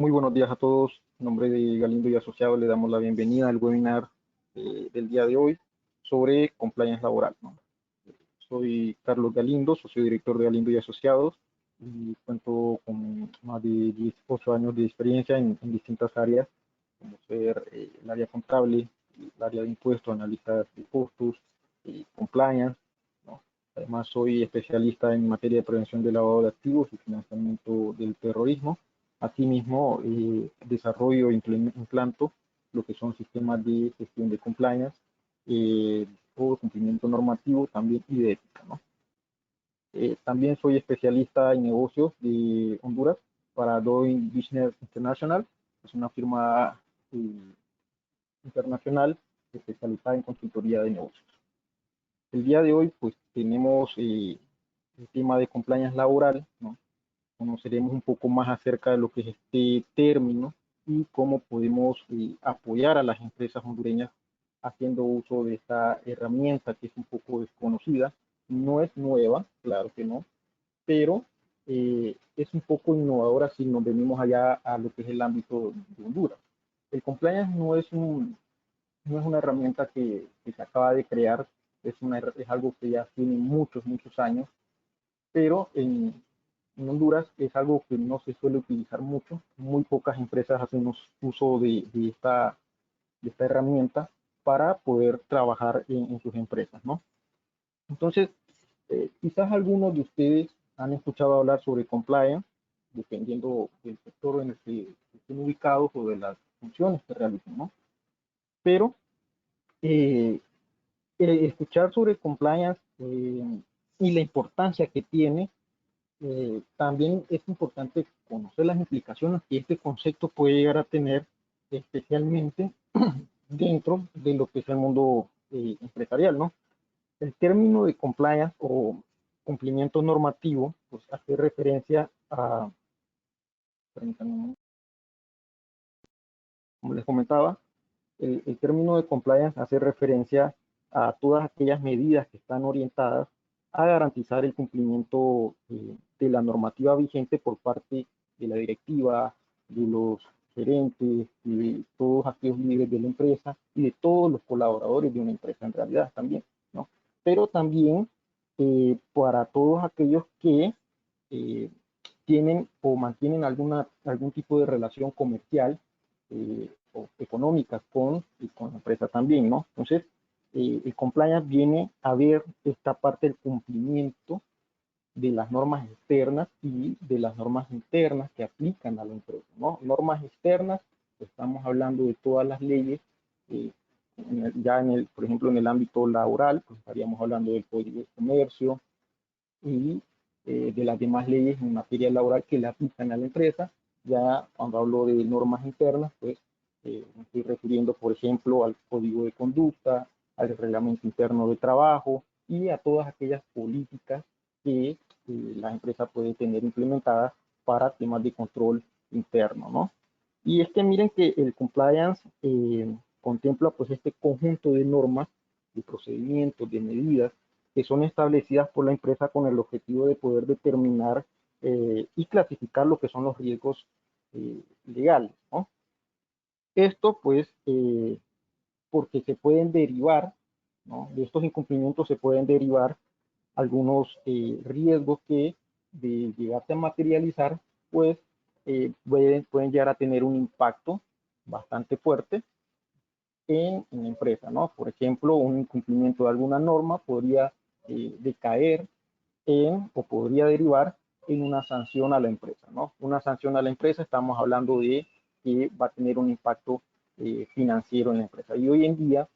Muy buenos días a todos. En nombre de Galindo y Asociados le damos la bienvenida al webinar del día de hoy sobre compliance laboral, ¿no? Soy Carlos Galindo, socio director de Galindo y Asociados y cuento con más de 18 años de experiencia en distintas áreas, como ser el área contable, el área de impuestos, analistas de costos, compliance, ¿no? Además soy especialista en materia de prevención del lavado de activos y financiamiento del terrorismo. Asimismo, desarrollo e implanto lo que son sistemas de gestión de compliance, o cumplimiento normativo también y de ética, ¿no? También soy especialista en negocios de Honduras para Doing Business International, es una firma internacional especializada en consultoría de negocios. El día de hoy pues tenemos el tema de compliance laboral, ¿no? Conoceremos un poco más acerca de lo que es este término y cómo podemos apoyar a las empresas hondureñas haciendo uso de esta herramienta que es un poco desconocida. No es nueva, claro que no, pero es un poco innovadora si nos venimos allá a lo que es el ámbito de Honduras. El compliance no es una herramienta que se acaba de crear, es algo que ya tiene muchos años, pero en Honduras es algo que no se suele utilizar mucho. Muy pocas empresas hacen uso de esta herramienta para poder trabajar en sus empresas, ¿no? Entonces, quizás algunos de ustedes han escuchado hablar sobre compliance, dependiendo del sector en el que estén ubicados o de las funciones que realicen, ¿no? Pero eh, escuchar sobre compliance y la importancia que tiene, también es importante conocer las implicaciones que este concepto puede llegar a tener, especialmente dentro de lo que es el mundo empresarial, ¿no? El término de compliance o cumplimiento normativo, pues hace referencia a, como les comentaba, el término de compliance hace referencia a todas aquellas medidas que están orientadas a garantizar el cumplimiento de la normativa vigente por parte de la directiva, de los gerentes, de todos aquellos líderes de la empresa y de todos los colaboradores de una empresa en realidad también, ¿no? Pero también para todos aquellos que eh, tienen o mantienen algún tipo de relación comercial o económicas con la empresa también, ¿no? Entonces, el compliance viene a ver esta parte del cumplimiento de las normas externas y de las normas internas que aplican a la empresa, ¿no? Normas externas, estamos hablando de todas las leyes, eh, por ejemplo, en el ámbito laboral, pues estaríamos hablando del Código de Comercio y de las demás leyes en materia laboral que le aplican a la empresa. Ya cuando hablo de normas internas, pues me estoy refiriendo, por ejemplo, al código de conducta, al reglamento interno de trabajo y a todas aquellas políticas que la empresa puede tener implementadas para temas de control interno, ¿no? Y es que miren que el compliance contempla pues este conjunto de normas, de procedimientos, de medidas que son establecidas por la empresa con el objetivo de poder determinar y clasificar lo que son los riesgos legales, ¿no? Esto pues porque se pueden derivar, ¿no? De estos incumplimientos se pueden derivar algunos riesgos que de llegarse a materializar, pues pueden llegar a tener un impacto bastante fuerte en la empresa, ¿no? Por ejemplo, un incumplimiento de alguna norma podría decaer o podría derivar en una sanción a la empresa, ¿no? Una sanción a la empresa, estamos hablando de que va a tener un impacto financiero en la empresa. Y hoy en día,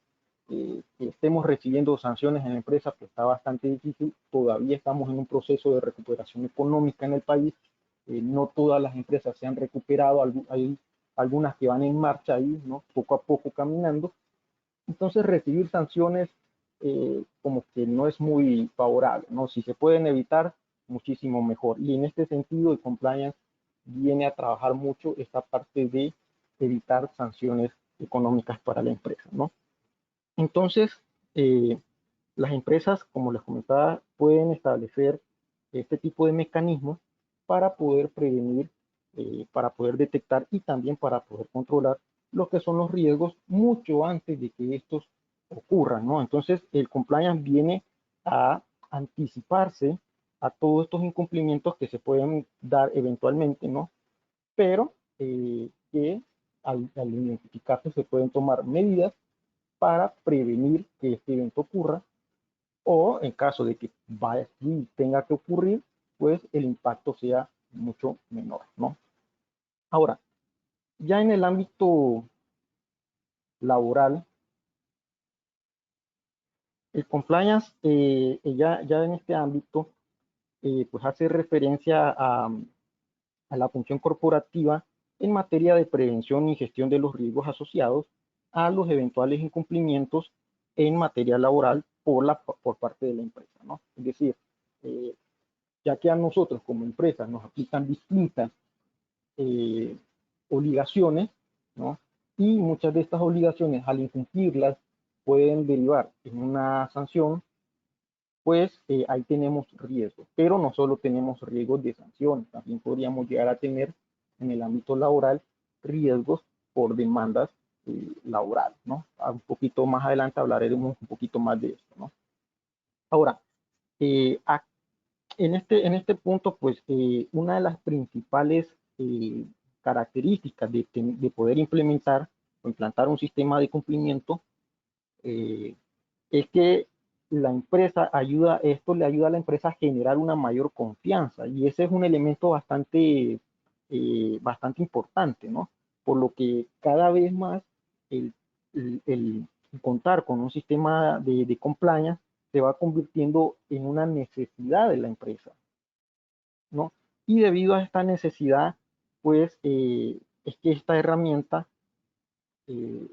que estemos recibiendo sanciones en la empresa, pues está bastante difícil. Todavía estamos en un proceso de recuperación económica en el país. No todas las empresas se han recuperado, hay algunas que van en marcha ahí, ¿no? Poco a poco caminando. Entonces recibir sanciones como que no es muy favorable, ¿no? Si se pueden evitar, muchísimo mejor. Y en este sentido, el compliance viene a trabajar mucho esta parte de evitar sanciones económicas para la empresa, ¿no? Entonces, eh, las empresas, como les comentaba, pueden establecer este tipo de mecanismos para poder prevenir para poder detectar y también para poder controlar lo que son los riesgos mucho antes de que estos ocurran, ¿no? Entonces, el compliance viene a anticiparse a todos estos incumplimientos que se pueden dar eventualmente, ¿no? Pero que al identificarse se pueden tomar medidas para prevenir que este evento ocurra o en caso de que vaya y tenga que ocurrir, pues el impacto sea mucho menor, ¿no? Ahora, ya en el ámbito laboral, el compliance ya en este ámbito pues hace referencia a la función corporativa en materia de prevención y gestión de los riesgos asociados a los eventuales incumplimientos en materia laboral por parte de la empresa, ¿no? Es decir, eh, ya que a nosotros como empresa nos aplican distintas eh, obligaciones, ¿no? Y muchas de estas obligaciones, al incumplirlas, pueden derivar en una sanción, pues ahí tenemos riesgos. Pero no solo tenemos riesgos de sanción, también podríamos llegar a tener en el ámbito laboral riesgos por demandas laborales, ¿no? Un poquito más adelante hablaremos un poquito más de esto, ¿no? Ahora, eh, en este punto, pues una de las principales características de poder implementar o implantar un sistema de cumplimiento eh, es que la empresa esto le ayuda a la empresa a generar una mayor confianza y ese es un elemento bastante importante, ¿no? Por lo que cada vez más el, el contar con un sistema de compliance se va convirtiendo en una necesidad de la empresa, ¿no? Y debido a esta necesidad, pues es que eh,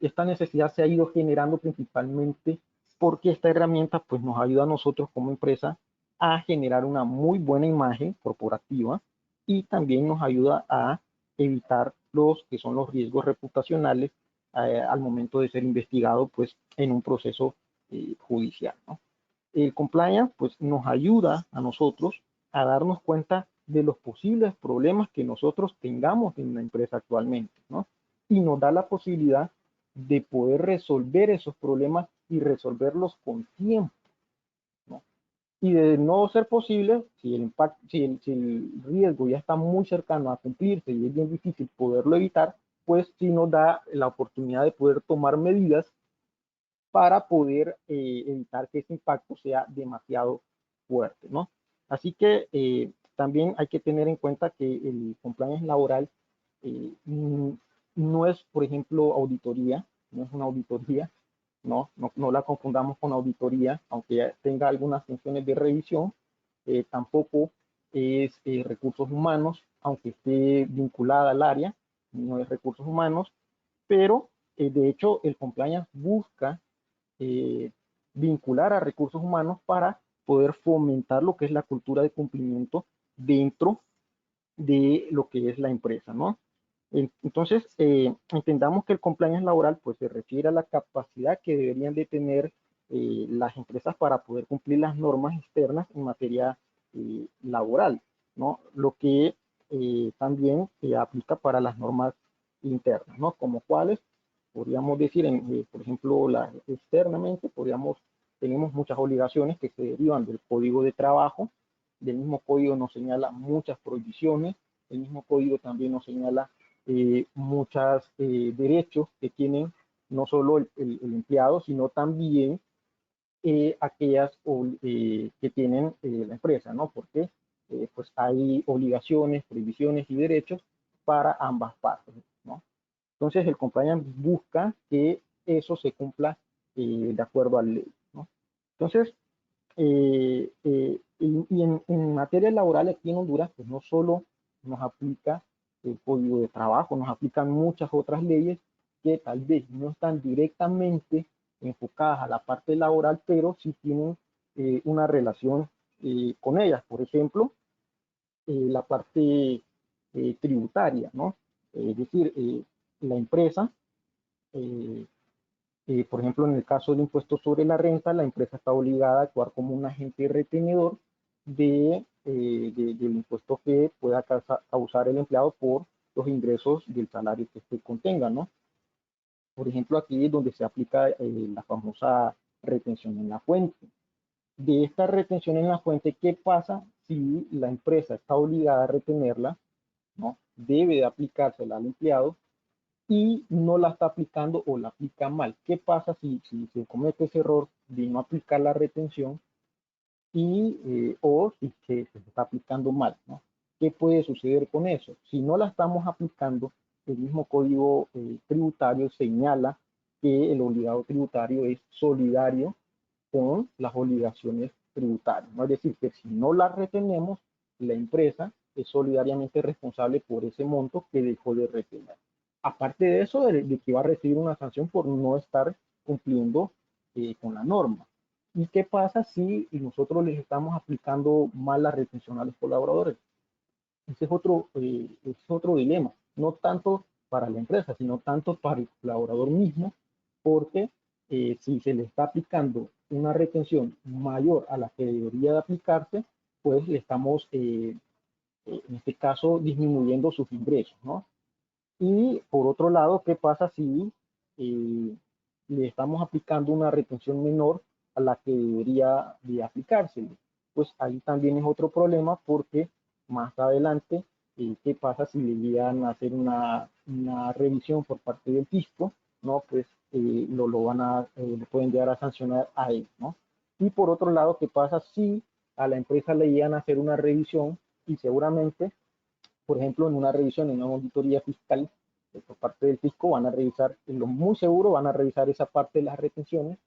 esta necesidad se ha ido generando principalmente porque esta herramienta pues nos ayuda a nosotros como empresa a generar una muy buena imagen corporativa y también nos ayuda a evitar los que son los riesgos reputacionales al momento de ser investigado pues en un proceso judicial, ¿no? El compliance pues nos ayuda a nosotros a darnos cuenta de los posibles problemas que nosotros tengamos en la empresa actualmente, ¿no? Y nos da la posibilidad de poder resolver esos problemas y resolverlos con tiempo, ¿no? Y de no ser posible, si el riesgo ya está muy cercano a cumplirse y es bien difícil poderlo evitar, pues sí nos da la oportunidad de poder tomar medidas para poder evitar que ese impacto sea demasiado fuerte, ¿no? Así que también hay que tener en cuenta que el compliance laboral no es, por ejemplo, auditoría, no es una auditoría, no la confundamos con auditoría, aunque tenga algunas funciones de revisión, tampoco es recursos humanos, aunque esté vinculada al área, no es recursos humanos, pero de hecho el compliance busca eh, vincular a recursos humanos para poder fomentar lo que es la cultura de cumplimiento dentro de lo que es la empresa, ¿no? Entonces, entendamos que el compliance laboral pues se refiere a la capacidad que deberían de tener las empresas para poder cumplir las normas externas en materia laboral, ¿no? Lo que también aplica para las normas internas, ¿no? Como cuáles podríamos decir, por ejemplo, externamente, tenemos muchas obligaciones que se derivan del código de trabajo, del mismo código nos señala muchas prohibiciones, el mismo código también nos señala muchos derechos que tienen no solo el empleado, sino también aquellas que tienen la empresa, ¿no? Porque pues hay obligaciones, prohibiciones y derechos para ambas partes, ¿no? Entonces el compliance busca que eso se cumpla de acuerdo a la ley, ¿no? Entonces, y en materia laboral aquí en Honduras, pues no solo nos aplica el código de trabajo, nos aplican muchas otras leyes que tal vez no están directamente enfocadas a la parte laboral, pero sí tienen una relación con ellas. Por ejemplo, la parte tributaria, ¿no? Es decir, la empresa eh, por ejemplo, en el caso del impuesto sobre la renta, la empresa está obligada a actuar como un agente retenedor de del impuesto que pueda causar el empleado por los ingresos del salario que este contenga, ¿no? Por ejemplo, aquí es donde se aplica la famosa retención en la fuente. De esta retención en la fuente, ¿qué pasa si la empresa está obligada a retenerla? ¿No? Debe de aplicársela al empleado y no la está aplicando o la aplica mal. ¿Qué pasa si se comete ese error de no aplicar la retención o si se está aplicando mal, ¿no? ¿Qué puede suceder con eso? Si no la estamos aplicando, el mismo código tributario señala que el obligado tributario es solidario con las obligaciones tributarias, ¿no? Es decir, que si no la retenemos, la empresa es solidariamente responsable por ese monto que dejó de retener. Aparte de eso, de que va a recibir una sanción por no estar cumpliendo con la norma. ¿Y qué pasa si nosotros les estamos aplicando mal la retención a los colaboradores? Ese es otro dilema, no tanto para la empresa, sino tanto para el colaborador mismo, porque si se le está aplicando una retención mayor a la que debería de aplicarse, pues le estamos, en este caso, disminuyendo sus ingresos, ¿no? Y por otro lado, ¿qué pasa si eh, le estamos aplicando una retención menor a la que debería de aplicársele? Pues ahí también es otro problema porque más adelante, ¿qué pasa si le llegan a hacer una revisión por parte del fisco? ¿No? Pues lo pueden llegar a sancionar a él, ¿no? Y por otro lado, ¿qué pasa si a la empresa le llegan a hacer una revisión y seguramente por ejemplo, en una revisión, en una auditoría fiscal por parte del fisco, van a revisar, en lo muy seguro, van a revisar esa parte de las retenciones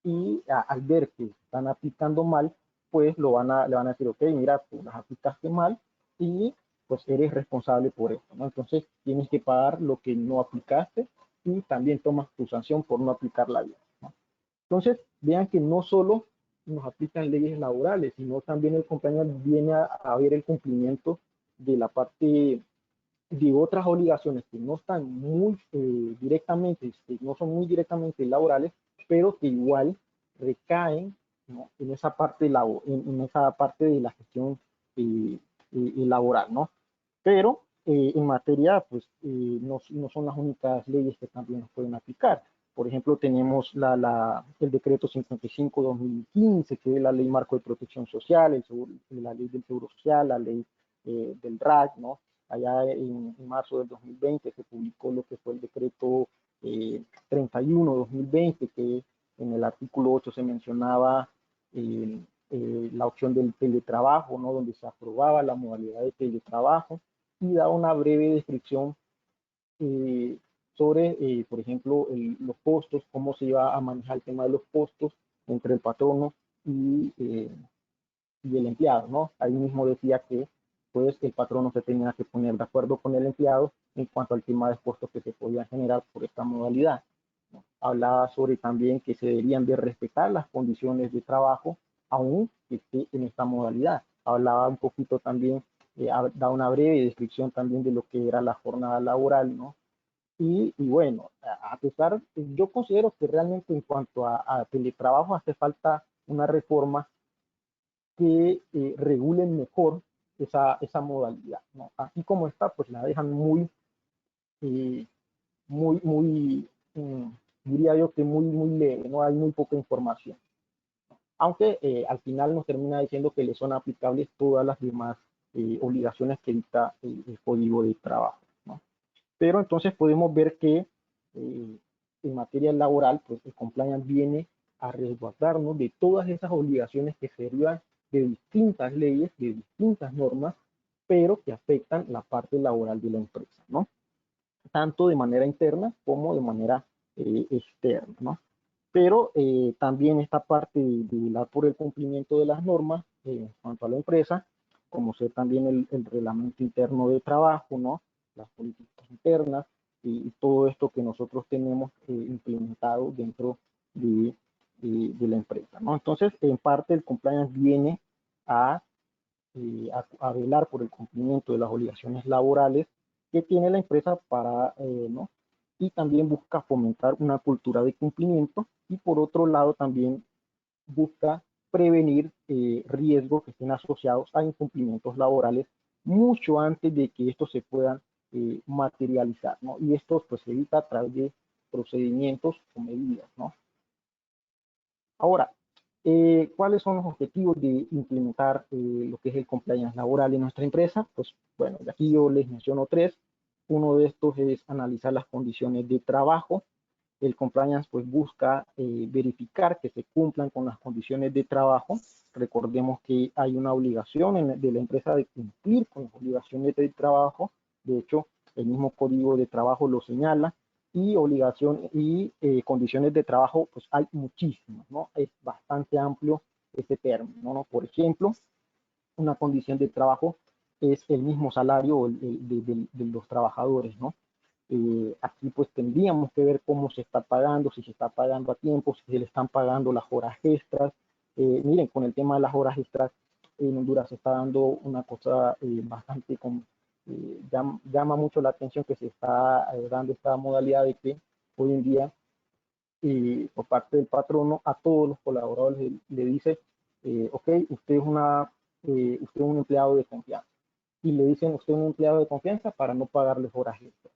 y al ver que están aplicando mal, pues le van a decir, ok, mira, tú las aplicaste mal y pues eres responsable por esto, ¿no? Entonces tienes que pagar lo que no aplicaste y también tomas tu sanción por no aplicarla bien, ¿no? Entonces, vean que no solo nos aplican leyes laborales, sino también el compañero viene a ver el cumplimiento de la parte de otras obligaciones que no están muy directamente, que no son muy directamente laborales, pero que igual recaen, ¿no? En esa parte en esa parte de la gestión laboral, ¿no? Pero en materia, pues no son las únicas leyes que también nos pueden aplicar. Por ejemplo, tenemos el decreto 55-2015, que es la ley marco de protección social, la ley del seguro social, la ley del RAC, ¿no? Allá en marzo del 2020 se publicó lo que fue el decreto 31-2020, que en el artículo 8 se mencionaba la opción del teletrabajo, ¿no? Donde se aprobaba la modalidad de teletrabajo y daba una breve descripción eh, sobre, por ejemplo, los costos, cómo se iba a manejar el tema de los costos entre el patrono y el empleado, ¿no? Ahí mismo decía que pues el patrono se tenía que poner de acuerdo con el empleado en cuanto al tema de costos que se podían generar por esta modalidad, ¿no? Hablaba sobre también que se deberían de respetar las condiciones de trabajo aún que esté en esta modalidad. Hablaba un poquito también, da una breve descripción también de lo que era la jornada laboral, ¿no? Y bueno, a pesar, yo considero que realmente en cuanto a teletrabajo hace falta una reforma que regulen mejor esa modalidad, ¿no? Así como está, pues la dejan eh, muy, diría yo que muy leve, ¿no? Hay muy poca información. Aunque al final nos termina diciendo que le son aplicables todas las demás obligaciones que dicta el Código de Trabajo, ¿no? Pero entonces podemos ver que en materia laboral, pues el compliance viene a resguardarnos de todas esas obligaciones que se derivan de distintas leyes, de distintas normas, pero que afectan la parte laboral de la empresa, ¿no? Tanto de manera interna como de manera externa, ¿no? Pero también esta parte de velar por el cumplimiento de las normas en cuanto a la empresa, como ser también el reglamento interno de trabajo, ¿no? Las políticas internas y todo esto que nosotros tenemos implementado dentro de, de la empresa, ¿no? Entonces, en parte el compliance viene a, a velar por el cumplimiento de las obligaciones laborales que tiene la empresa para, ¿no? Y también busca fomentar una cultura de cumplimiento y por otro lado también busca prevenir riesgos que estén asociados a incumplimientos laborales mucho antes de que estos se puedan materializar, ¿no? Y esto pues se evita a través de procedimientos o medidas, ¿no? Ahora, ¿cuáles son los objetivos de implementar lo que es el compliance laboral en nuestra empresa? Pues bueno, de aquí yo les menciono tres. Uno de estos es analizar las condiciones de trabajo. El compliance pues busca verificar que se cumplan con las condiciones de trabajo. Recordemos que hay una obligación de la empresa de cumplir con las obligaciones de trabajo. De hecho, el mismo código de trabajo lo señala. Y obligación y condiciones de trabajo, pues hay muchísimas, ¿no? Es bastante amplio este término, ¿no? Por ejemplo, una condición de trabajo es el mismo salario de los trabajadores, ¿no? Aquí pues tendríamos que ver cómo se está pagando, si se está pagando a tiempo, si se le están pagando las horas extras. Miren, con el tema de las horas extras, en Honduras se está dando una cosa bastante, llama mucho la atención que se está dando esta modalidad de que hoy en día por parte del patrono a todos los colaboradores le dice, ok, usted es un empleado de confianza. Y le dicen, usted es un empleado de confianza para no pagarles horas extras.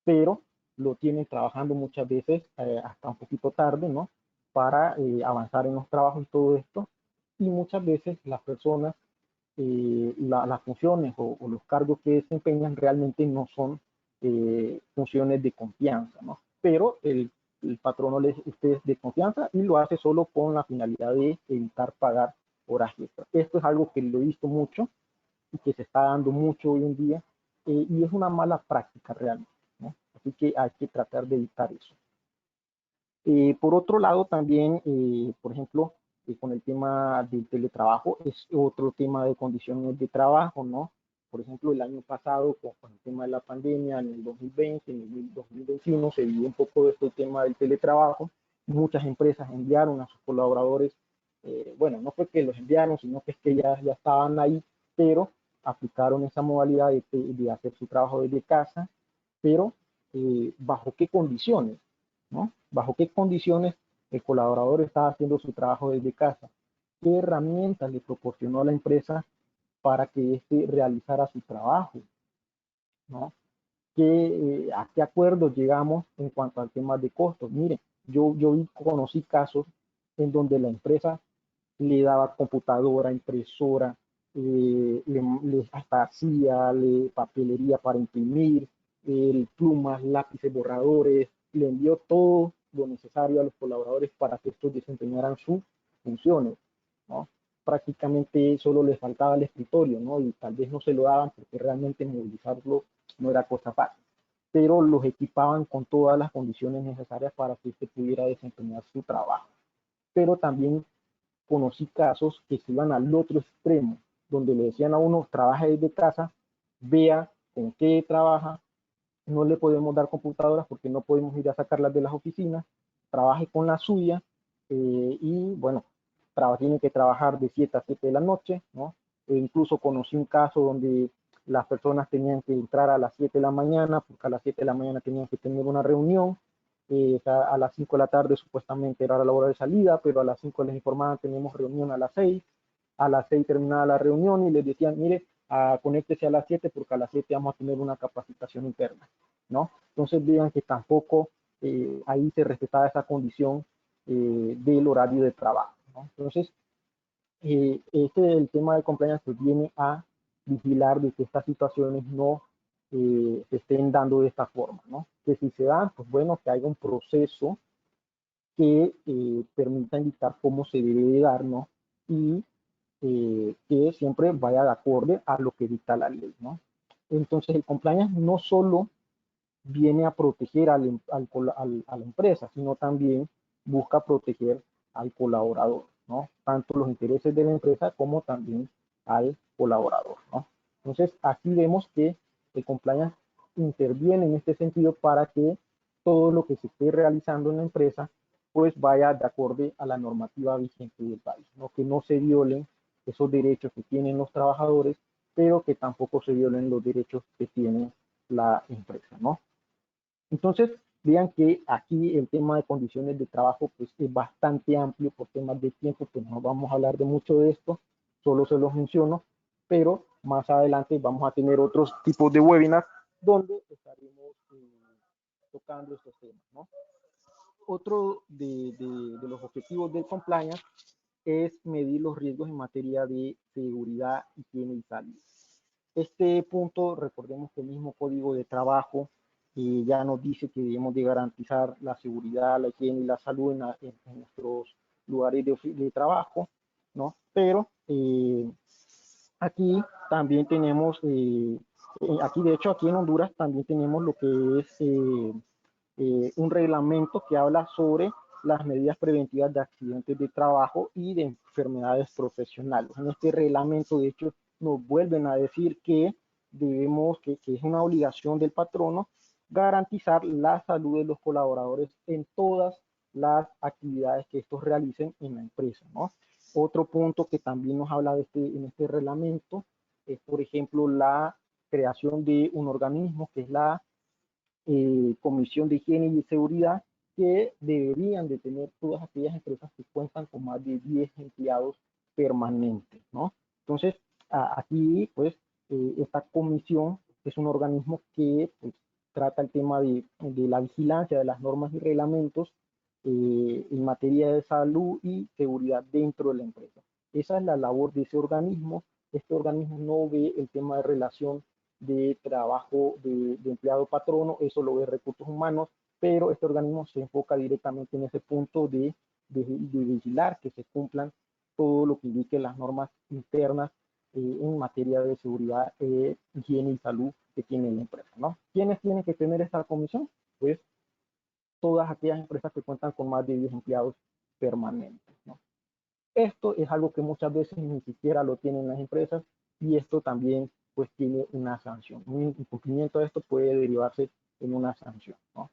Pero lo tienen trabajando muchas veces hasta un poquito tarde, ¿no? Para avanzar en los trabajos y todo esto. Y muchas veces las personas, las funciones o los cargos que desempeñan realmente no son funciones de confianza, ¿no? Pero el patrono les usted es de confianza y lo hace solo con la finalidad de evitar pagar horas extras. Esto es algo que lo he visto mucho y que se está dando mucho hoy en día y es una mala práctica realmente, ¿no? Así que hay que tratar de evitar eso. Por otro lado, también, por ejemplo, con el tema del teletrabajo, es otro tema de condiciones de trabajo, ¿no? Por ejemplo, el año pasado, con el tema de la pandemia, en el 2020, en el 2021, se vio un poco de este tema del teletrabajo. Muchas empresas enviaron a sus colaboradores, bueno, no fue que los enviaron, sino que es que ya estaban ahí, pero aplicaron esa modalidad de hacer su trabajo desde casa, pero ¿bajo qué condiciones? ¿No? ¿Bajo qué condiciones el colaborador está haciendo su trabajo desde casa? ¿Qué herramientas le proporcionó a la empresa para que éste realizara su trabajo? ¿No? ¿A qué acuerdos llegamos en cuanto al tema de costos? Miren, yo conocí casos en donde la empresa le daba computadora, impresora, hasta hacía papelería para imprimir, plumas, lápices, borradores, le envió todo lo necesario a los colaboradores para que estos desempeñaran sus funciones, ¿no? Prácticamente solo les faltaba el escritorio, ¿no? Y tal vez no se lo daban porque realmente movilizarlo no era cosa fácil, pero los equipaban con todas las condiciones necesarias para que este pudiera desempeñar su trabajo. Pero también conocí casos que se iban al otro extremo, donde le decían a uno, trabaja desde casa, vea con qué trabaja, no le podemos dar computadoras porque no podemos ir a sacarlas de las oficinas, trabaje con la suya y bueno, tiene que trabajar de 7 a 7 de la noche, ¿no? E incluso conocí un caso donde las personas tenían que entrar a las 7 de la mañana, porque a las 7 de la mañana tenían que tener una reunión, a las 5 de la tarde supuestamente era la hora de salida, pero a las 5 les informaban tenemos reunión a las 6, a las 6 terminaba la reunión y les decían, mire, conéctese a las 7 porque a las 7 vamos a tener una capacitación interna, ¿no? Entonces vean que tampoco ahí se respetaba esa condición del horario de trabajo, ¿no? Entonces, el tema de compliance pues, viene a vigilar de que estas situaciones no se estén dando de esta forma, ¿no? Que si se dan, pues bueno, que haya un proceso que permita indicar cómo se debe de dar, ¿no? Y que siempre vaya de acorde a lo que dicta la ley, ¿no? Entonces, el compliance no solo viene a proteger a la empresa, sino también busca proteger al colaborador, ¿no? Tanto los intereses de la empresa como también al colaborador, ¿no? Entonces, aquí vemos que el compliance interviene en este sentido para que todo lo que se esté realizando en la empresa pues vaya de acorde a la normativa vigente del país, ¿no? Que no se violen esos derechos que tienen los trabajadores, pero que tampoco se violen los derechos que tiene la empresa, ¿no? Entonces, Vean que aquí el tema de condiciones de trabajo pues, es bastante amplio por temas de tiempo, pues no vamos a hablar de mucho de esto, solo se los menciono, pero más adelante vamos a tener otros tipos de webinars donde estaremos tocando estos temas, ¿no? Otro de los objetivos del compliance es medir los riesgos en materia de seguridad, higiene y salud. Este punto, recordemos que el mismo código de trabajo ya nos dice que debemos de garantizar la seguridad, la higiene y la salud en nuestros lugares de trabajo, ¿no? Pero aquí también tenemos, aquí de hecho, aquí en Honduras también tenemos lo que es un reglamento que habla sobre las medidas preventivas de accidentes de trabajo y de enfermedades profesionales. En este reglamento, de hecho, nos vuelven a decir que debemos, que es una obligación del patrono, garantizar la salud de los colaboradores en todas las actividades que estos realicen en la empresa, ¿no? Otro punto que también nos habla en este reglamento es, por ejemplo, la creación de un organismo que es la Comisión de Higiene y Seguridad, que deberían de tener todas aquellas empresas que cuentan con más de 10 empleados permanentes, ¿no? Entonces, aquí, pues, esta comisión es un organismo que pues, trata el tema de la vigilancia de las normas y reglamentos en materia de salud y seguridad dentro de la empresa. Esa es la labor de ese organismo. Este organismo no ve el tema de relación de trabajo de empleado patrono, eso lo ve recursos humanos, pero este organismo se enfoca directamente en ese punto de vigilar que se cumplan todo lo que indique las normas internas en materia de seguridad, higiene y salud que tiene la empresa, ¿no? ¿Quiénes tienen que tener esta comisión? Pues todas aquellas empresas que cuentan con más de 10 empleados permanentes, ¿no? Esto es algo que muchas veces ni siquiera lo tienen las empresas y esto también pues tiene una sanción. Un incumplimiento de esto puede derivarse en una sanción, ¿no?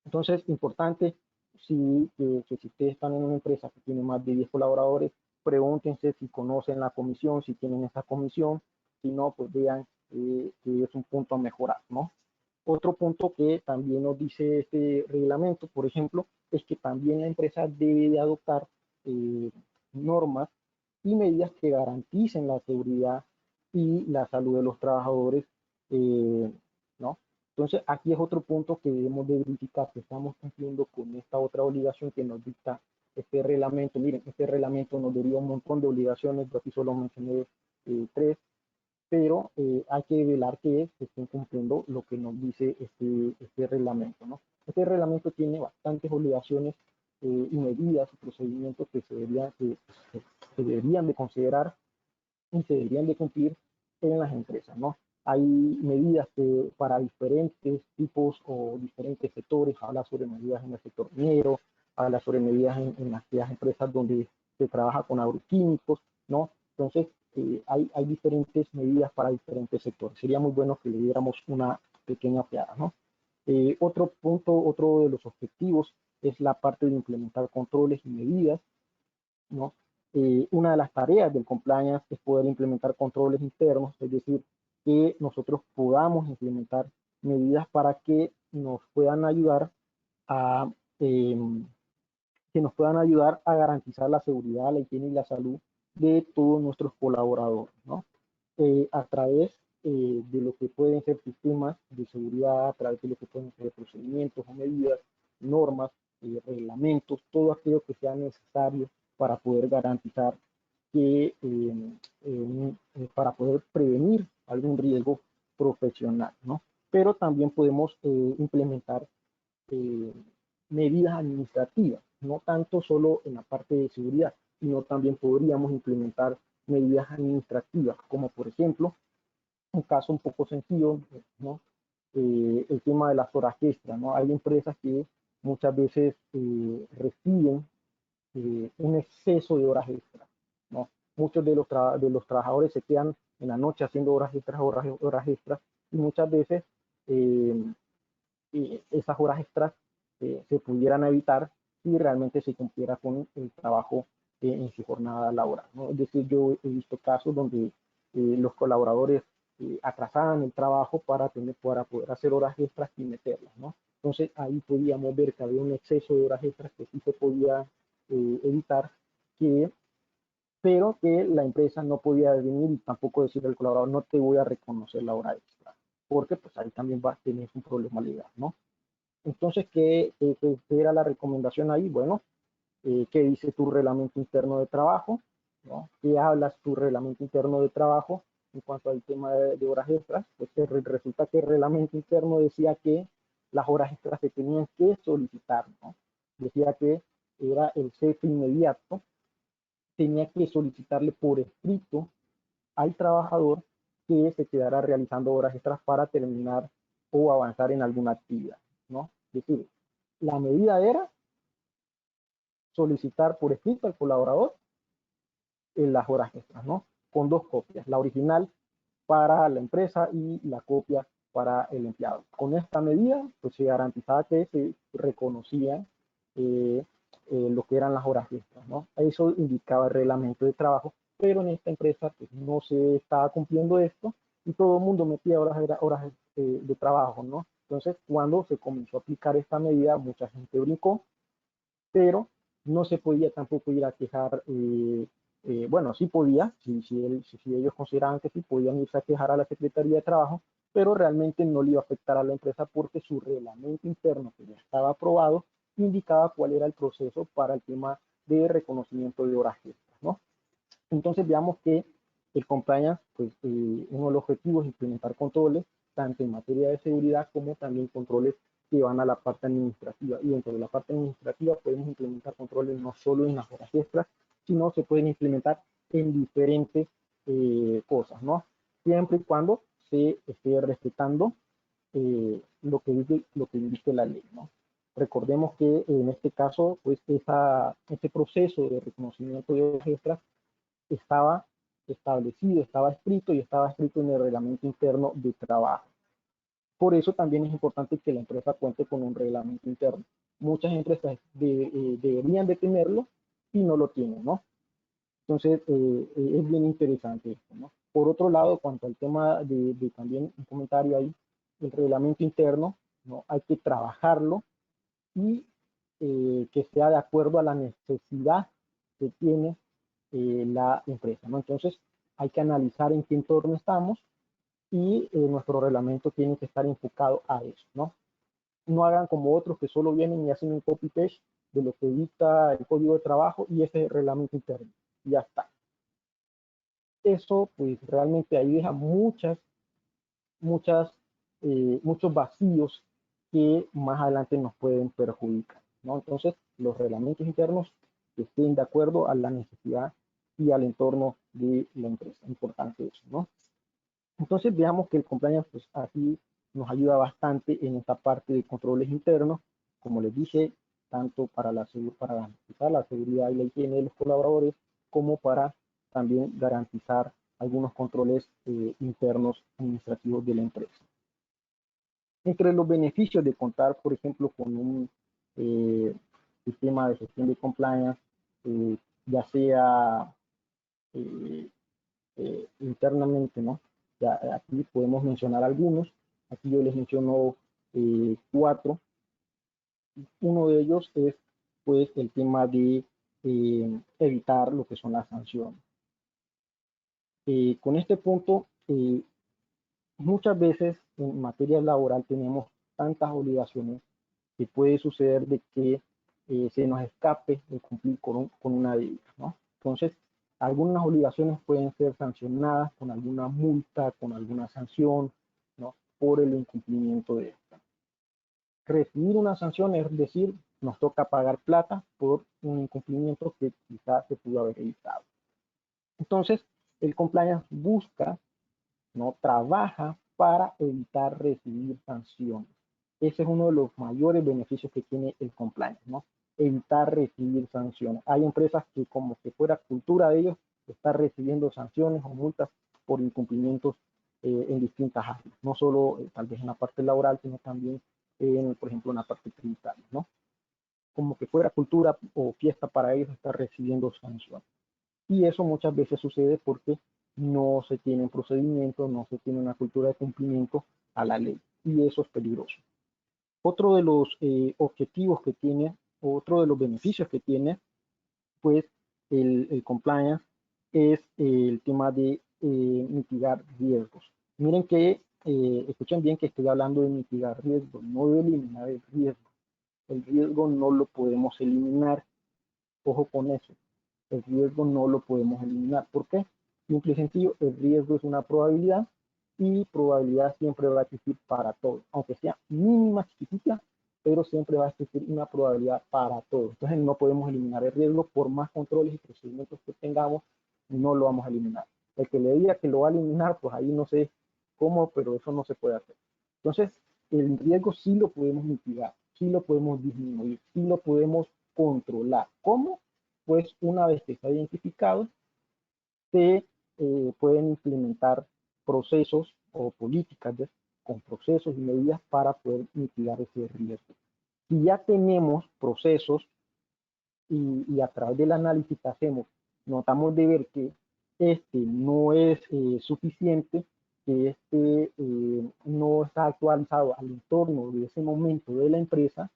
Entonces, importante, si ustedes están en una empresa que tiene más de 10 colaboradores, pregúntense si conocen la comisión, si tienen esa comisión, si no, pues vean que es un punto a mejorar, ¿no? Otro punto que también nos dice este reglamento, por ejemplo, es que también la empresa debe de adoptar eh, normas y medidas que garanticen la seguridad y la salud de los trabajadores, ¿no? Entonces, aquí es otro punto que debemos de verificar que estamos cumpliendo con esta otra obligación que nos dicta este reglamento. Miren, este reglamento nos deriva un montón de obligaciones, yo aquí solo mencioné tres, pero hay que velar que se estén cumpliendo lo que nos dice este reglamento, ¿no? Este reglamento tiene bastantes obligaciones y medidas y procedimientos se deberían de considerar y se deberían de cumplir en las empresas, ¿no? Hay medidas que para diferentes tipos o diferentes sectores, habla sobre medidas en el sector minero, habla sobre medidas en aquellas empresas donde se trabaja con agroquímicos, ¿no? Entonces, hay diferentes medidas para diferentes sectores. Sería muy bueno que le diéramos una pequeña ojeada, ¿no? Otro punto, otro de los objetivos es la parte de implementar controles y medidas, ¿no? Una de las tareas del compliance es poder implementar controles internos, es decir, que nosotros podamos implementar medidas para que nos puedan ayudar a, eh, garantizar la seguridad, la higiene y la salud de todos nuestros colaboradores, ¿no? A través de lo que pueden ser sistemas de seguridad, a través de lo que pueden ser procedimientos o medidas, normas, reglamentos, todo aquello que sea necesario para poder garantizar que, para poder prevenir algún riesgo profesional, ¿no? Pero también podemos implementar eh, medidas administrativas, no tanto solo en la parte de seguridad, sino también podríamos implementar medidas administrativas, como por ejemplo, un caso un poco sencillo, ¿no? El tema de las horas extras, ¿no? Hay empresas que muchas veces reciben un exceso de horas extras, ¿no? Muchos de los trabajadores se quedan en la noche haciendo horas extras, y muchas veces eh, esas horas extras se pudieran evitar si realmente se cumpliera con el trabajo en su jornada laboral, ¿no? Es decir, yo he visto casos donde los colaboradores atrasaban el trabajo para poder hacer horas extras y meterlas, ¿no? Entonces ahí podíamos ver que había un exceso de horas extras que sí se podía evitar, que, pero que la empresa no podía venir y tampoco decirle al colaborador, no te voy a reconocer la hora extra, porque pues ahí también va a tener un problema legal, ¿no? Entonces, ¿qué era la recomendación ahí? Bueno, ¿qué dice tu reglamento interno de trabajo? ¿No? ¿Qué hablas tu reglamento interno de trabajo en cuanto al tema de horas extras? Pues resulta que el reglamento interno decía que las horas extras se tenían que solicitar, ¿no? Decía que era el jefe inmediato, tenía que solicitarle por escrito al trabajador que se quedara realizando horas extras para terminar o avanzar en alguna actividad, ¿no? Es decir, la medida era solicitar por escrito al colaborador en las horas extras, ¿no? Con dos copias, la original para la empresa y la copia para el empleado. Con esta medida, pues se garantizaba que se reconocía eh, lo que eran las horas extras, ¿no? Eso indicaba el reglamento de trabajo, pero en esta empresa pues, no se estaba cumpliendo esto y todo el mundo metía horas de trabajo, ¿no? Entonces, cuando se comenzó a aplicar esta medida, mucha gente brincó, pero no se podía tampoco ir a quejar, bueno, sí podía, si ellos consideraban que sí, podían irse a quejar a la Secretaría de Trabajo, pero realmente no le iba a afectar a la empresa porque su reglamento interno, que ya estaba aprobado, indicaba cuál era el proceso para el tema de reconocimiento de horas extras, ¿no? Entonces veamos que el compliance, pues uno de los objetivos es implementar controles, tanto en materia de seguridad como también controles que van a la parte administrativa. Y dentro de la parte administrativa podemos implementar controles no solo en las horas extras, sino se pueden implementar en diferentes cosas, ¿no? Siempre y cuando se esté respetando lo que dice la ley, ¿no? Recordemos que en este caso, pues este proceso de reconocimiento de horas extras estaba establecido, estaba escrito y estaba escrito en el reglamento interno de trabajo. Por eso también es importante que la empresa cuente con un reglamento interno. Muchas empresas deberían de tenerlo y no lo tienen, ¿no? Entonces, es bien interesante esto, ¿no? Por otro lado, cuanto al tema de también un comentario ahí, el reglamento interno, ¿no? Hay que trabajarlo y que sea de acuerdo a la necesidad que tiene la empresa, ¿no? Entonces, hay que analizar en qué entorno estamos y nuestro reglamento tiene que estar enfocado a eso, ¿no? No hagan como otros que solo vienen y hacen un copy-paste de lo que dicta el código de trabajo y ese es el reglamento interno. Y ya está. Eso, pues, realmente ahí deja muchos vacíos que más adelante nos pueden perjudicar, ¿no? Entonces, los reglamentos internos que estén de acuerdo a la necesidad y al entorno de la empresa. Importante eso, ¿no? Entonces, veamos que el compliance, pues, aquí nos ayuda bastante en esta parte de controles internos, como les dije, tanto para garantizar la seguridad y la higiene de los colaboradores, como para también garantizar algunos controles internos administrativos de la empresa. Entre los beneficios de contar, por ejemplo, con un sistema de gestión de compliance, ya sea eh, internamente, ¿no? Ya, aquí podemos mencionar algunos. Aquí yo les menciono 4. Uno de ellos es, pues, el tema de evitar lo que son las sanciones. Con este punto, muchas veces en materia laboral tenemos tantas obligaciones que puede suceder de que se nos escape el cumplir con una deuda, ¿no? Entonces, algunas obligaciones pueden ser sancionadas con alguna multa, con alguna sanción, ¿no? Por el incumplimiento de esta. Recibir una sanción es decir, nos toca pagar plata por un incumplimiento que quizás se pudo haber evitado. Entonces, el compliance busca, ¿no? Trabaja para evitar recibir sanciones. Ese es uno de los mayores beneficios que tiene el compliance, ¿no? Evitar recibir sanciones. Hay empresas que, como que fuera cultura de ellos, están recibiendo sanciones o multas por incumplimientos en distintas áreas, no solo tal vez en la parte laboral, sino también, por ejemplo, en la parte tributaria, ¿no? Como que fuera cultura o fiesta para ellos estar recibiendo sanciones. Y eso muchas veces sucede porque no se tienen procedimientos, no se tiene una cultura de cumplimiento a la ley y eso es peligroso. Otro de los objetivos que tiene, otro de los beneficios que tiene, pues el compliance es el tema de mitigar riesgos. Miren que, escuchen bien que estoy hablando de mitigar riesgos, no de eliminar el riesgo. El riesgo no lo podemos eliminar, ojo con eso. El riesgo no lo podemos eliminar. ¿Por qué? Simple y sencillo, el riesgo es una probabilidad y probabilidad siempre va a existir para todo, aunque sea mínima, chiquitita, pero siempre va a existir una probabilidad para todo. Entonces no podemos eliminar el riesgo por más controles y procedimientos que tengamos, no lo vamos a eliminar. El que le diga que lo va a eliminar, pues ahí no sé cómo, pero eso no se puede hacer. Entonces, el riesgo sí lo podemos mitigar, sí lo podemos disminuir, sí lo podemos controlar. ¿Cómo? Pues una vez que está identificado, se pueden implementar procesos o políticas con procesos y medidas para poder mitigar ese riesgo. Si ya tenemos procesos y a través del análisis que hacemos, notamos de ver que este no es suficiente, que este no está actualizado al entorno de ese momento de la empresa,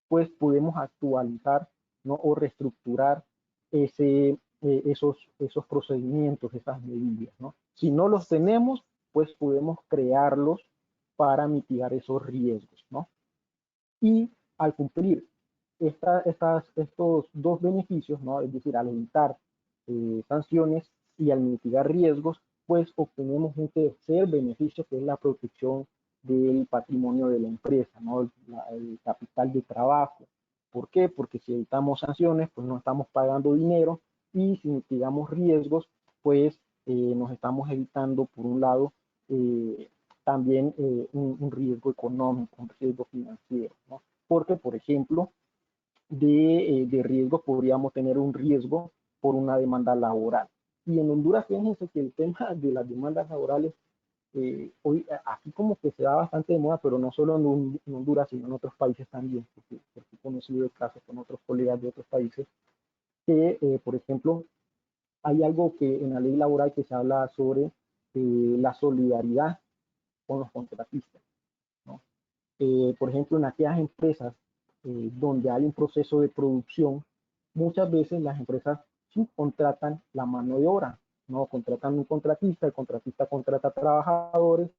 pues podemos actualizar, ¿no? O reestructurar esos procedimientos, esas medidas, ¿no? Si no los tenemos, pues podemos crearlos para mitigar esos riesgos, ¿no? Y al cumplir estos dos beneficios, ¿no? Es decir, al evitar sanciones y al mitigar riesgos, pues obtenemos un tercer beneficio que es la protección del patrimonio de la empresa, ¿no? El capital de trabajo. ¿Por qué? Porque si evitamos sanciones, pues no estamos pagando dinero y si mitigamos riesgos, pues nos estamos evitando, por un lado, también un riesgo económico, un riesgo financiero, ¿no? Porque, por ejemplo, de riesgo podríamos tener un riesgo por una demanda laboral. Y en Honduras, fíjense que el tema de las demandas laborales, hoy aquí como que se da bastante de moda, pero no solo en Honduras, sino en otros países también, porque he conocido casos con otros colegas de otros países, que, por ejemplo, hay algo que en la ley laboral que se habla sobre la solidaridad con los contratistas, ¿no? Por ejemplo, en aquellas empresas donde hay un proceso de producción, muchas veces las empresas subcontratan la mano de obra, ¿no? Contratan un contratista, el contratista contrata trabajadores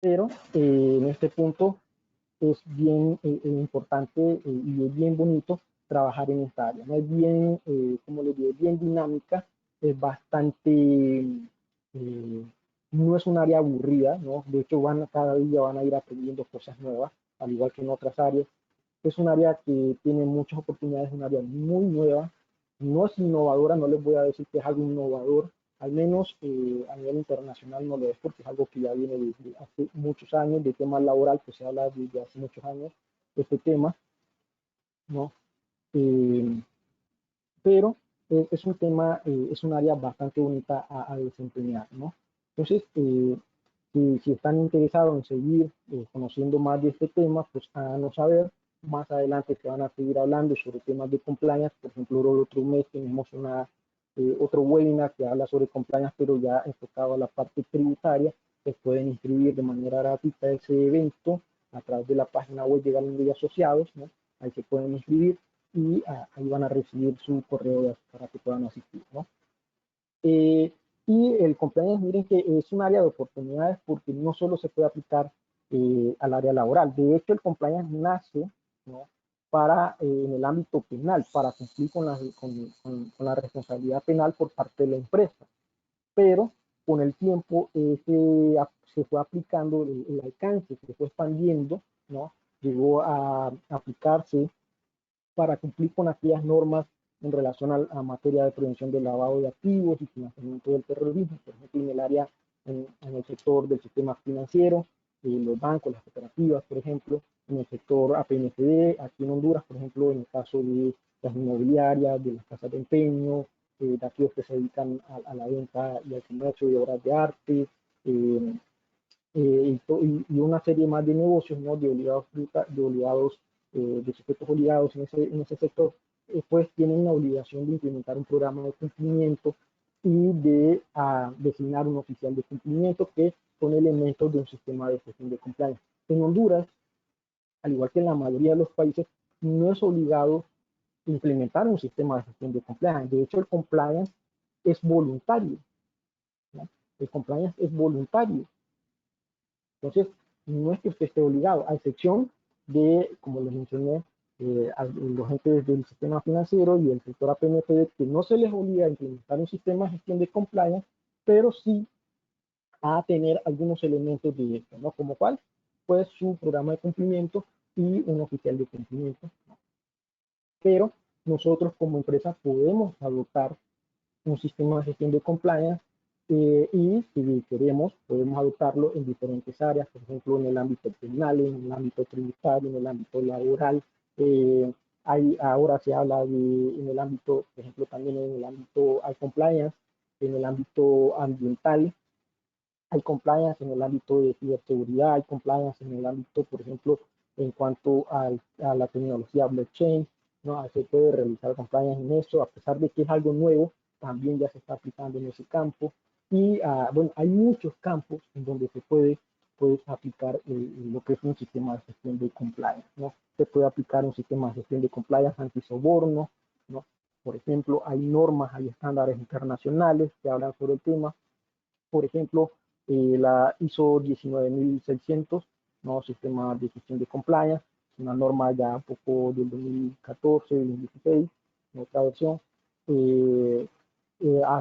Pero en este punto es bien importante y es bien bonito trabajar en esta área, ¿no? Es bien, como les digo, bien dinámica, es bastante, no es un área aburrida, ¿no? De hecho, cada día van a ir aprendiendo cosas nuevas, al igual que en otras áreas. Es un área que tiene muchas oportunidades, es un área muy nueva, no es innovadora, no les voy a decir que es algo innovador, al menos a nivel internacional no lo es, porque es algo que ya viene desde hace muchos años, de tema laboral, que se habla desde hace muchos años, este tema, ¿no? Eh, pero es un tema, es un área bastante bonita a desempeñar, ¿no? Entonces, si están interesados en seguir conociendo más de este tema, pues háganos saber. Más adelante se van a seguir hablando sobre temas de compliance. Por ejemplo, el otro mes tenemos otro webinar que habla sobre compliance, pero ya enfocado a la parte tributaria. Se pueden inscribir de manera gratuita a ese evento a través de la página web de Galería Asociados, ¿no? Ahí se pueden inscribir y ahí van a recibir su correo para que puedan asistir, ¿no? Eh, y el compliance, miren que es un área de oportunidades porque no solo se puede aplicar al área laboral, de hecho el compliance nace, ¿no? Para, en el ámbito penal, para cumplir con la responsabilidad penal por parte de la empresa, pero con el tiempo se fue aplicando el alcance, se fue expandiendo, ¿no? Llegó a aplicarse para cumplir con aquellas normas en relación a materia de prevención del lavado de activos y financiamiento del terrorismo, por ejemplo, en el área, en el sector del sistema financiero, los bancos, las cooperativas, por ejemplo, en el sector APNCD, aquí en Honduras, por ejemplo, en el caso de las inmobiliarias, de las casas de empeño, de aquellos que se dedican a la venta y al comercio de obras de arte, eh, y una serie más de negocios, ¿no? De sujetos obligados en ese sector, pues tienen la obligación de implementar un programa de cumplimiento y de designar un oficial de cumplimiento que son elementos de un sistema de gestión de compliance. En Honduras, al igual que en la mayoría de los países, no es obligado implementar un sistema de gestión de compliance. De hecho, el compliance es voluntario, ¿no? El compliance es voluntario. Entonces, no es que usted esté obligado, a excepción de, como les mencioné, a los entes del sistema financiero y el sector APNFD, que no se les obliga a implementar un sistema de gestión de compliance, pero sí a tener algunos elementos de esto, ¿no? Como cuál, pues su programa de cumplimiento y un oficial de cumplimiento, ¿no? Pero nosotros como empresa podemos adoptar un sistema de gestión de compliance y si queremos podemos adoptarlo en diferentes áreas, por ejemplo en el ámbito penal, en el ámbito tributario, en el ámbito laboral. Eh, ahora se habla en el ámbito, por ejemplo también en el ámbito hay compliance, en el ámbito ambiental, hay compliance en el ámbito de ciberseguridad, hay compliance en el ámbito, por ejemplo, en cuanto a la tecnología blockchain, ¿no? Se puede realizar compliance en eso, a pesar de que es algo nuevo, también ya se está aplicando en ese campo. Y bueno, hay muchos campos en donde puede aplicar lo que es un sistema de gestión de compliance, ¿no? Se puede aplicar un sistema de gestión de compliance antisoborno, ¿no? Por ejemplo, hay normas, hay estándares internacionales que hablan sobre el tema, por ejemplo, la ISO 19600, ¿no? Sistema de gestión de compliance, una norma ya un poco del 2014, 2016, otra versión. Eh,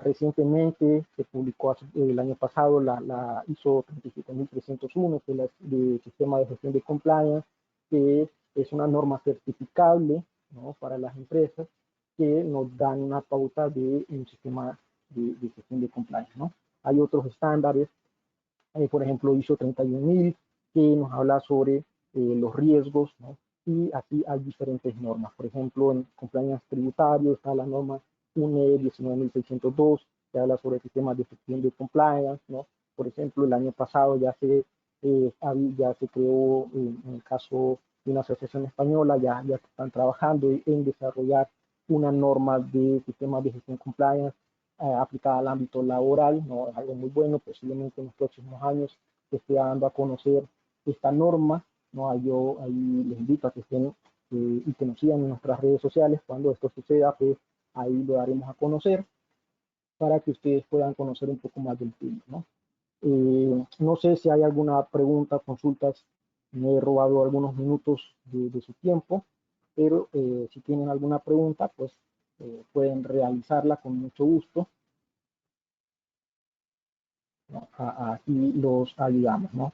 Recientemente se publicó el año pasado la ISO 37301, que es la de sistema de gestión de compliance, que es una norma certificable, ¿no? Para las empresas que nos dan una pauta de un sistema de gestión de compliance, ¿no? Hay otros estándares, por ejemplo ISO 31000, que nos habla sobre los riesgos, ¿no? Y aquí hay diferentes normas. Por ejemplo, en compliance tributario está la norma UNE 19602, que habla sobre sistemas de gestión de compliance, ¿no? Por ejemplo, el año pasado ya se creó, en el caso de una asociación española, ya están trabajando en desarrollar una norma de sistemas de gestión compliance aplicada al ámbito laboral, ¿no? Es algo muy bueno, posiblemente en los próximos años se esté dando a conocer esta norma, ¿no? Ahí les invito a que estén y que nos sigan en nuestras redes sociales. Cuando esto suceda, pues ahí lo daremos a conocer para que ustedes puedan conocer un poco más del tema, ¿no? No sé si hay alguna pregunta, consultas, me he robado algunos minutos de su tiempo, pero si tienen alguna pregunta, pues pueden realizarla con mucho gusto, ¿no? Aquí los ayudamos, ¿no?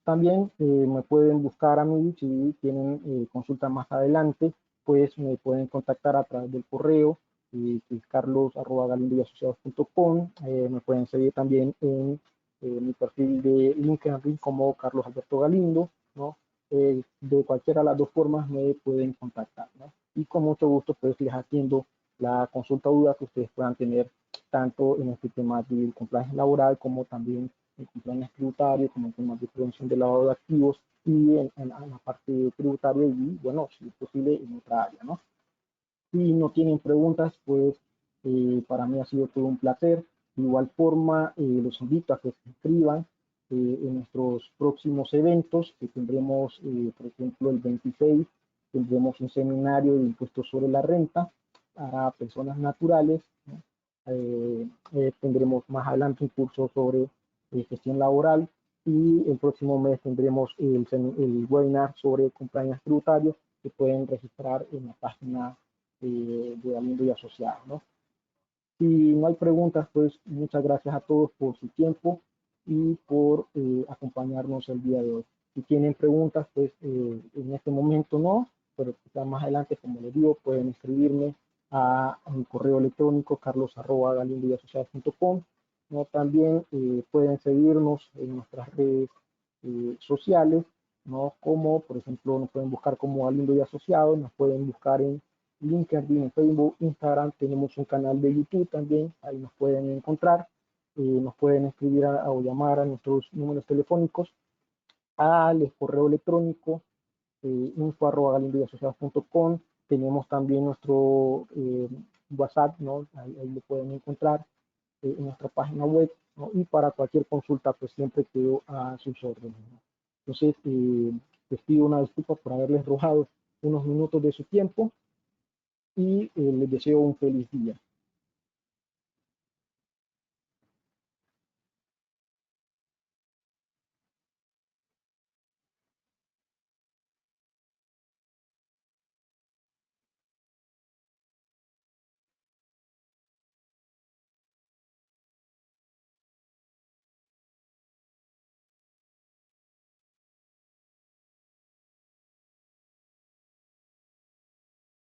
También me pueden buscar a mí si tienen consulta más adelante, pues me pueden contactar a través del correo, que es carlos@galindoyasociados.com. Me pueden seguir también en mi perfil de LinkedIn como Carlos Alberto Galindo, ¿no? De cualquiera de las dos formas me pueden contactar, ¿no? Y con mucho gusto pues les atiendo la consulta o duda que ustedes puedan tener tanto en este tema de compliance laboral como también en compliance tributario, como en temas de prevención de lavado de activos y en la parte tributaria y, bueno, si es posible, en otra área, ¿no? Si no tienen preguntas, pues para mí ha sido todo un placer. De igual forma, los invito a que se inscriban en nuestros próximos eventos, que tendremos, por ejemplo, el 26, tendremos un seminario de impuestos sobre la renta para personas naturales, ¿no? Tendremos más adelante un curso sobre gestión laboral y el próximo mes tendremos el webinar sobre compliance tributario que pueden registrar en la página de Galindo y Asociados, ¿no? Si no hay preguntas, pues muchas gracias a todos por su tiempo y por acompañarnos el día de hoy. Si tienen preguntas, pues en este momento no, pero quizás más adelante, como les digo, pueden escribirme a mi correo electrónico carlos@galindoyasociados.com, ¿no? También pueden seguirnos en nuestras redes sociales, ¿no? Como, por ejemplo, nos pueden buscar como Galindo y Asociados, nos pueden buscar en LinkedIn, en Facebook, Instagram, tenemos un canal de YouTube también, ahí nos pueden encontrar, nos pueden escribir o llamar a nuestros números telefónicos, al correo electrónico, info@galindoyasociados.com, tenemos también nuestro WhatsApp, ¿no? Ahí lo pueden encontrar en nuestra página web, ¿no? Y para cualquier consulta, pues siempre quedo a sus órdenes, ¿no? Entonces, les pido una disculpa por haberles robado unos minutos de su tiempo y les deseo un feliz día.